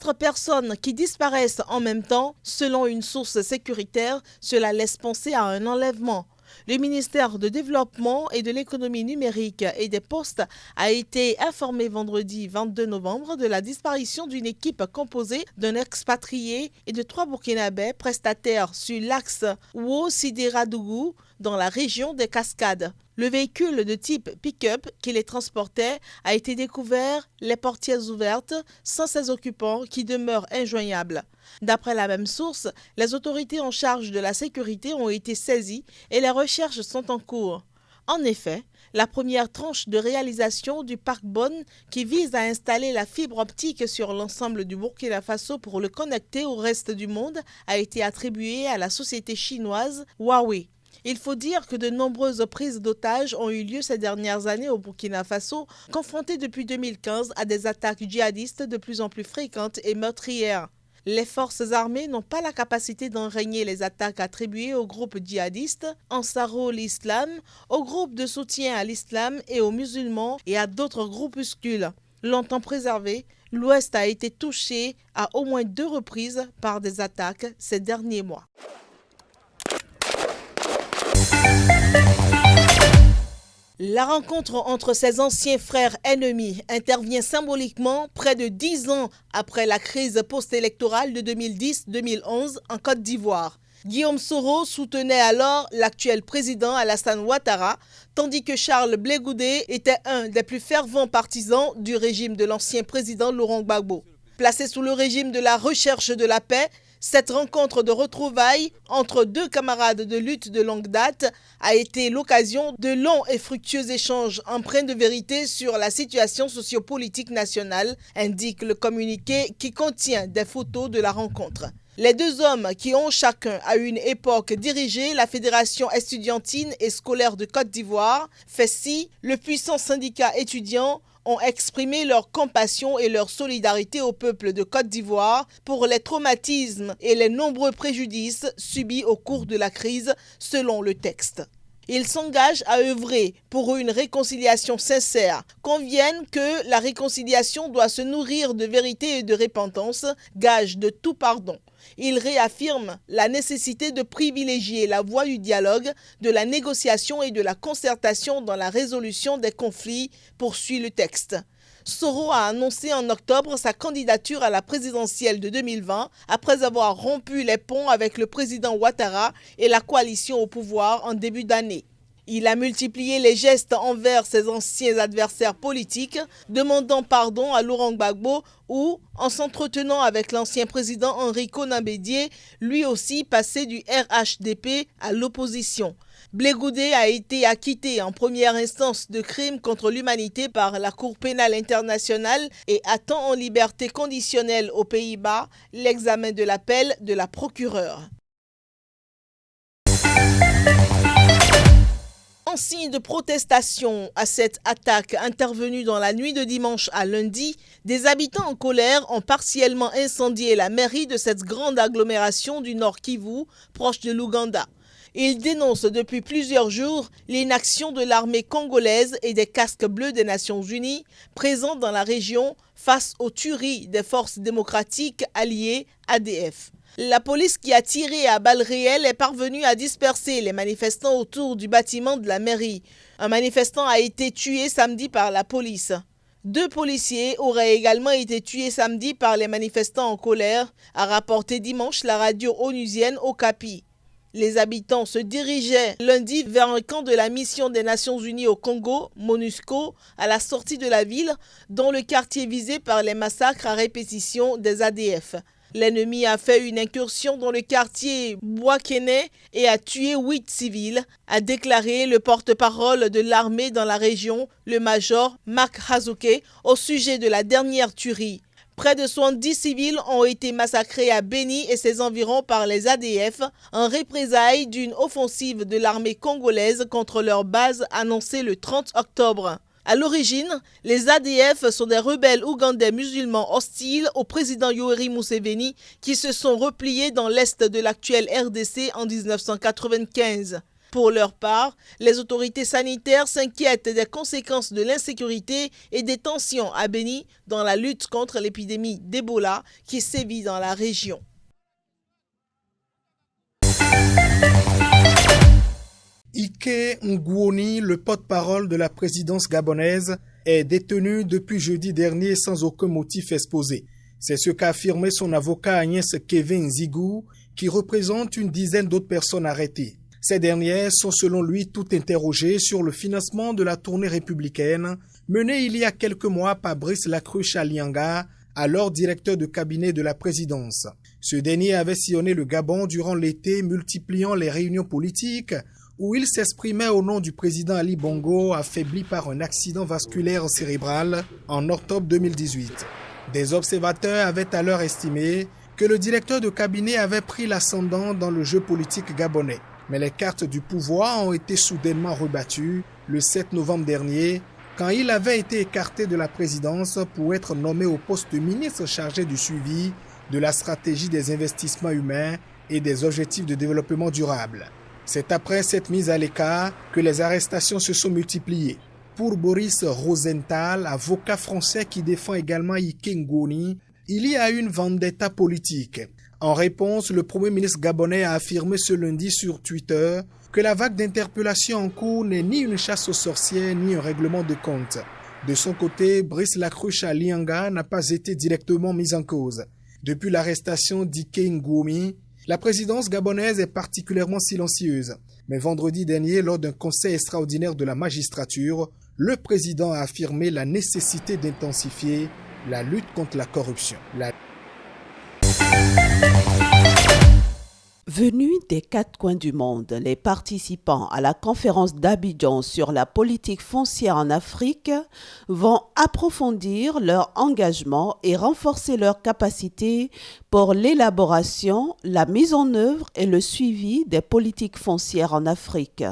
4 personnes qui disparaissent en même temps, selon une source sécuritaire, cela laisse penser à un enlèvement. Le ministère de Développement et de l'Économie numérique et des Postes a été informé vendredi 22 novembre de la disparition d'une équipe composée d'un expatrié et de 3 Burkinabés prestataires sur l'axe Ouo-Sidiradougou dans la région des Cascades. Le véhicule de type pick-up qui les transportait a été découvert, les portières ouvertes, sans ses occupants qui demeurent injoignables. D'après la même source, les autorités en charge de la sécurité ont été saisies et les recherches sont en cours. En effet, la première tranche de réalisation du parc Bonne, qui vise à installer la fibre optique sur l'ensemble du Burkina Faso pour le connecter au reste du monde, a été attribuée à la société chinoise Huawei. Il faut dire que de nombreuses prises d'otages ont eu lieu ces dernières années au Burkina Faso, confronté depuis 2015 à des attaques djihadistes de plus en plus fréquentes et meurtrières. Les forces armées n'ont pas la capacité d'enrayer les attaques attribuées au groupe djihadiste Ansarul Islam, au groupe de soutien à l'islam et aux musulmans et à d'autres groupuscules. Longtemps préservé, l'Ouest a été touché à au moins 2 reprises par des attaques ces derniers mois. La rencontre entre ces anciens frères ennemis intervient symboliquement près de 10 ans après la crise post-électorale de 2010-2011 en Côte d'Ivoire. Guillaume Soro soutenait alors l'actuel président Alassane Ouattara, tandis que Charles Blé Goudé était un des plus fervents partisans du régime de l'ancien président Laurent Gbagbo. Placé sous le régime de la recherche de la paix, cette rencontre de retrouvailles entre 2 camarades de lutte de longue date a été l'occasion de longs et fructueux échanges empreints de vérité sur la situation sociopolitique nationale, indique le communiqué qui contient des photos de la rencontre. Les 2 hommes qui ont chacun à une époque dirigé la Fédération estudiantine et scolaire de Côte d'Ivoire, FESI, le puissant syndicat étudiant, ont exprimé leur compassion et leur solidarité au peuple de Côte d'Ivoire pour les traumatismes et les nombreux préjudices subis au cours de la crise, selon le texte. Ils s'engagent à œuvrer pour une réconciliation sincère, conviennent que la réconciliation doit se nourrir de vérité et de repentance, gage de tout pardon. Ils réaffirment la nécessité de privilégier la voie du dialogue, de la négociation et de la concertation dans la résolution des conflits, poursuit le texte. Soro a annoncé en octobre sa candidature à la présidentielle de 2020 après avoir rompu les ponts avec le président Ouattara et la coalition au pouvoir en début d'année. Il a multiplié les gestes envers ses anciens adversaires politiques, demandant pardon à Laurent Gbagbo ou, en s'entretenant avec l'ancien président Henri Konan Bédié, lui aussi passé du RHDP à l'opposition. Blé Goudé a été acquitté en première instance de crimes contre l'humanité par la Cour pénale internationale et attend en liberté conditionnelle aux Pays-Bas l'examen de l'appel de la procureure. En signe de protestation à cette attaque intervenue dans la nuit de dimanche à lundi, des habitants en colère ont partiellement incendié la mairie de cette grande agglomération du Nord Kivu, proche de l'Ouganda. Ils dénoncent depuis plusieurs jours l'inaction de l'armée congolaise et des casques bleus des Nations Unies présents dans la région face aux tueries des forces démocratiques alliées ADF. La police qui a tiré à balles réelles est parvenue à disperser les manifestants autour du bâtiment de la mairie. Un manifestant a été tué samedi par la police. 2 policiers auraient également été tués samedi par les manifestants en colère, a rapporté dimanche la radio onusienne Okapi. Les habitants se dirigeaient lundi vers un camp de la mission des Nations Unies au Congo, MONUSCO, à la sortie de la ville, dans le quartier visé par les massacres à répétition des ADF. L'ennemi a fait une incursion dans le quartier Boakene et a tué 8 civils, a déclaré le porte-parole de l'armée dans la région, le major Mark Hazuke, au sujet de la dernière tuerie. Près de 70 civils ont été massacrés à Beni et ses environs par les ADF en représailles d'une offensive de l'armée congolaise contre leur base annoncée le 30 octobre. À l'origine, les ADF sont des rebelles ougandais musulmans hostiles au président Yoweri Museveni qui se sont repliés dans l'est de l'actuelle RDC en 1995. Pour leur part, les autorités sanitaires s'inquiètent des conséquences de l'insécurité et des tensions à Béni dans la lutte contre l'épidémie d'Ebola qui sévit dans la région. Ike Ngouoni, le porte-parole de la présidence gabonaise, est détenu depuis jeudi dernier sans aucun motif exposé. C'est ce qu'a affirmé son avocat Agnès Kevin Nzigou, qui représente une dizaine d'autres personnes arrêtées. Ces dernières sont selon lui toutes interrogées sur le financement de la tournée républicaine menée il y a quelques mois par Brice Lacruche Alianga, alors directeur de cabinet de la présidence. Ce dernier avait sillonné le Gabon durant l'été, multipliant les réunions politiques où il s'exprimait au nom du président Ali Bongo, affaibli par un accident vasculaire cérébral en octobre 2018. Des observateurs avaient alors estimé que le directeur de cabinet avait pris l'ascendant dans le jeu politique gabonais. Mais les cartes du pouvoir ont été soudainement rebattues le 7 novembre dernier, quand il avait été écarté de la présidence pour être nommé au poste de ministre chargé du suivi de la stratégie des investissements humains et des objectifs de développement durable. C'est après cette mise à l'écart que les arrestations se sont multipliées. Pour Boris Rosenthal, avocat français qui défend également Ike Ngouoni, il y a une vendetta politique. En réponse, le Premier ministre gabonais a affirmé ce lundi sur Twitter que la vague d'interpellations en cours n'est ni une chasse aux sorcières ni un règlement de compte. De son côté, Brice Lacruche Alianga n'a pas été directement mis en cause. Depuis l'arrestation d'Ike Ngouoni, la présidence gabonaise est particulièrement silencieuse. Mais vendredi dernier, lors d'un conseil extraordinaire de la magistrature, le président a affirmé la nécessité d'intensifier la lutte contre la corruption. Venus des 4 coins du monde, les participants à la conférence d'Abidjan sur la politique foncière en Afrique vont approfondir leur engagement et renforcer leurs capacités pour l'élaboration, la mise en œuvre et le suivi des politiques foncières en Afrique.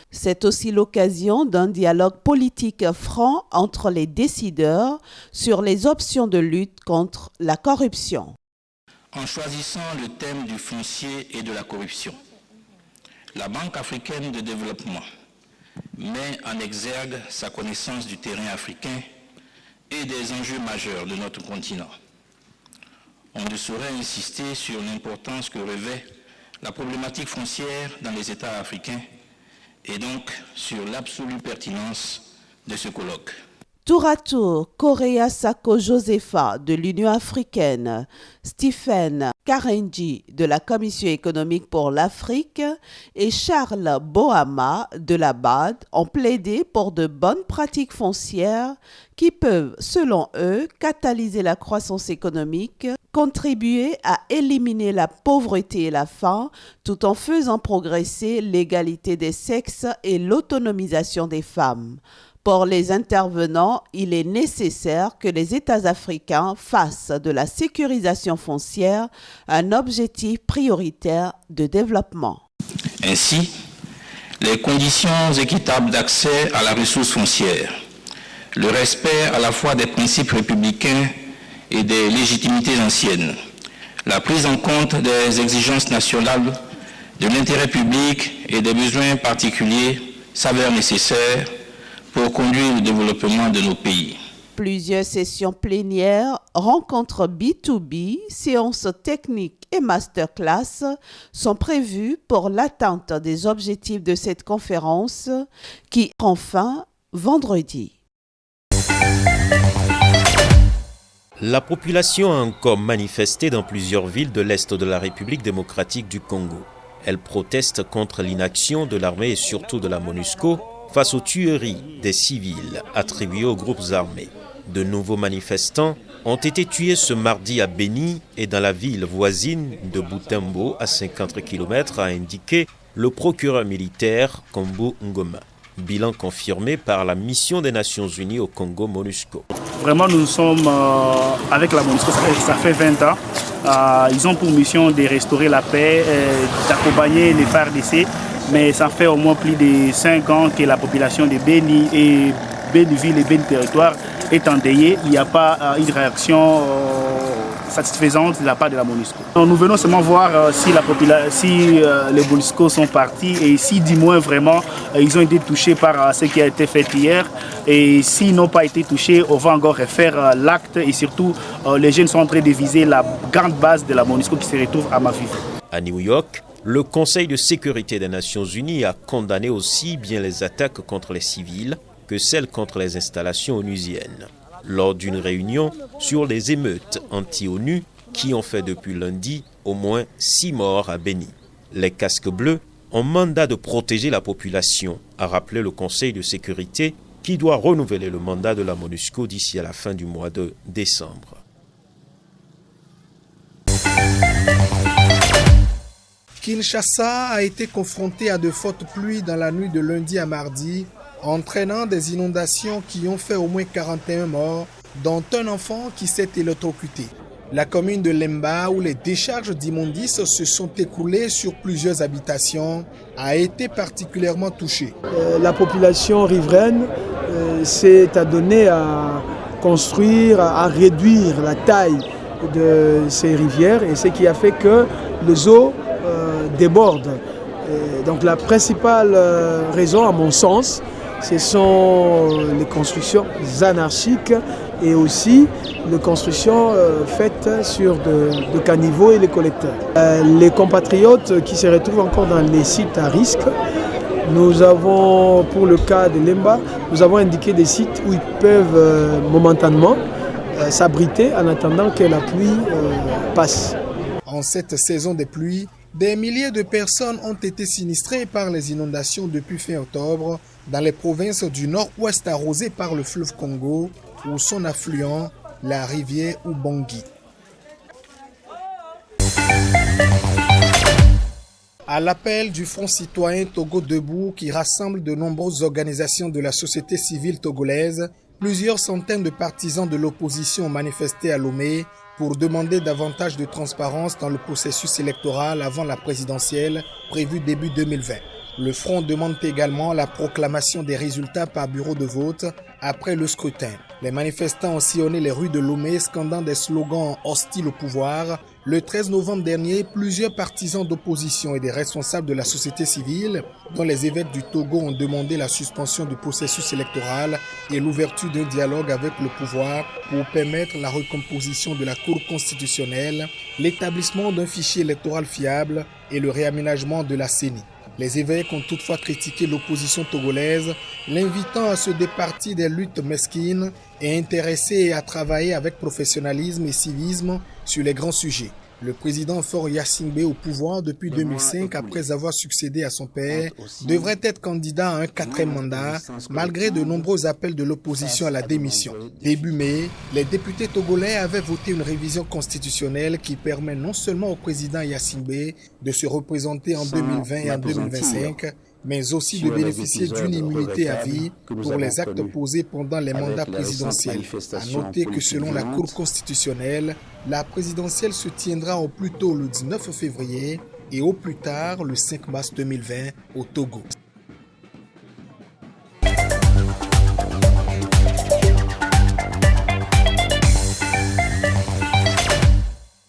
C'est aussi l'occasion d'un dialogue politique franc entre les décideurs sur les options de lutte contre la corruption. En choisissant le thème du foncier et de la corruption, la Banque africaine de développement met en exergue sa connaissance du terrain africain et des enjeux majeurs de notre continent. On ne saurait insister sur l'importance que revêt la problématique foncière dans les États africains et donc sur l'absolue pertinence de ce colloque. Tour à tour, Correa Sako Josepha de l'Union africaine, Stephen Karenji de la Commission économique pour l'Afrique et Charles Bohama de la BAD ont plaidé pour de bonnes pratiques foncières qui peuvent, selon eux, catalyser la croissance économique, contribuer à éliminer la pauvreté et la faim, tout en faisant progresser l'égalité des sexes et l'autonomisation des femmes. Pour les intervenants, il est nécessaire que les États africains fassent de la sécurisation foncière un objectif prioritaire de développement. Ainsi, les conditions équitables d'accès à la ressource foncière, le respect à la fois des principes républicains et des légitimités anciennes, la prise en compte des exigences nationales, de l'intérêt public et des besoins particuliers s'avèrent nécessaires pour conduire le développement de nos pays. Plusieurs sessions plénières, rencontres B2B, séances techniques et masterclass sont prévues pour l'atteinte des objectifs de cette conférence qui prend fin vendredi. La population a encore manifesté dans plusieurs villes de l'Est de la République démocratique du Congo. Elle proteste contre l'inaction de l'armée et surtout de la MONUSCO face aux tueries des civils attribuées aux groupes armés. De nouveaux manifestants ont été tués ce mardi à Béni et dans la ville voisine de Butembo, à 50 km, a indiqué le procureur militaire Kombo Ngoma. Bilan confirmé par la mission des Nations Unies au Congo MONUSCO. Vraiment, nous sommes avec la MONUSCO, ça fait 20 ans. Ils ont pour mission de restaurer la paix, d'accompagner les FARDC. Mais ça fait au moins plus de 5 ans que la population de Béni et Béniville et Béni Territoire est endeuillée. Il n'y a pas une réaction satisfaisante de la part de la MONUSCO. Nous venons seulement voir si les MONUSCO sont partis et si du moins vraiment ils ont été touchés par ce qui a été fait hier. Et s'ils n'ont pas été touchés, on va encore refaire l'acte et surtout les jeunes sont en train de viser la grande base de la MONUSCO qui se retrouve à Mavivi. À New York, le Conseil de sécurité des Nations Unies a condamné aussi bien les attaques contre les civils que celles contre les installations onusiennes. Lors d'une réunion sur les émeutes anti-ONU qui ont fait depuis lundi au moins 6 morts à Beni. Les casques bleus ont mandat de protéger la population, a rappelé le Conseil de sécurité qui doit renouveler le mandat de la MONUSCO d'ici à la fin du mois de décembre. Kinshasa a été confronté à de fortes pluies dans la nuit de lundi à mardi, entraînant des inondations qui ont fait au moins 41 morts, dont un enfant qui s'est électrocuté. La commune de Lemba, où les décharges d'immondices se sont écoulées sur plusieurs habitations, a été particulièrement touchée. La population riveraine s'est adonnée à construire, à réduire la taille de ces rivières, et ce qui a fait que les eaux débordent. Donc la principale raison, à mon sens, ce sont les constructions anarchiques et aussi les constructions faites sur de caniveaux et les collecteurs. Les compatriotes qui se retrouvent encore dans les sites à risque, nous avons, pour le cas de Lemba, nous avons indiqué des sites où ils peuvent momentanément s'abriter en attendant que la pluie passe. En cette saison des pluies, des milliers de personnes ont été sinistrées par les inondations depuis fin octobre dans les provinces du nord-ouest arrosées par le fleuve Congo ou son affluent, la rivière Ubangi. À l'appel du Front citoyen Togo Debout qui rassemble de nombreuses organisations de la société civile togolaise, plusieurs centaines de partisans de l'opposition ont manifesté à Lomé pour demander davantage de transparence dans le processus électoral avant la présidentielle prévue début 2020. Le Front demande également la proclamation des résultats par bureau de vote après le scrutin. Les manifestants ont sillonné les rues de Lomé scandant des slogans hostiles au pouvoir. Le 13 novembre dernier, plusieurs partisans d'opposition et des responsables de la société civile, dont les évêques du Togo, ont demandé la suspension du processus électoral et l'ouverture d'un dialogue avec le pouvoir pour permettre la recomposition de la Cour constitutionnelle, l'établissement d'un fichier électoral fiable et le réaménagement de la CENI. Les évêques ont toutefois critiqué l'opposition togolaise, l'invitant à se départir des luttes mesquines et intéressés à travailler avec professionnalisme et civisme sur les grands sujets. Le président Faure Gnassingbé, au pouvoir depuis 2005 après avoir succédé à son père, devrait être candidat à un 4e mandat malgré de nombreux appels de l'opposition à la démission. Début mai, les députés togolais avaient voté une révision constitutionnelle qui permet non seulement au président Gnassingbé de se représenter en 2020 et en 2025, mais aussi de bénéficier d'une immunité à vie pour les actes posés pendant les mandats présidentiels. À noter que selon la Cour constitutionnelle, la présidentielle se tiendra au plus tôt le 19 février et au plus tard le 5 mars 2020 au Togo.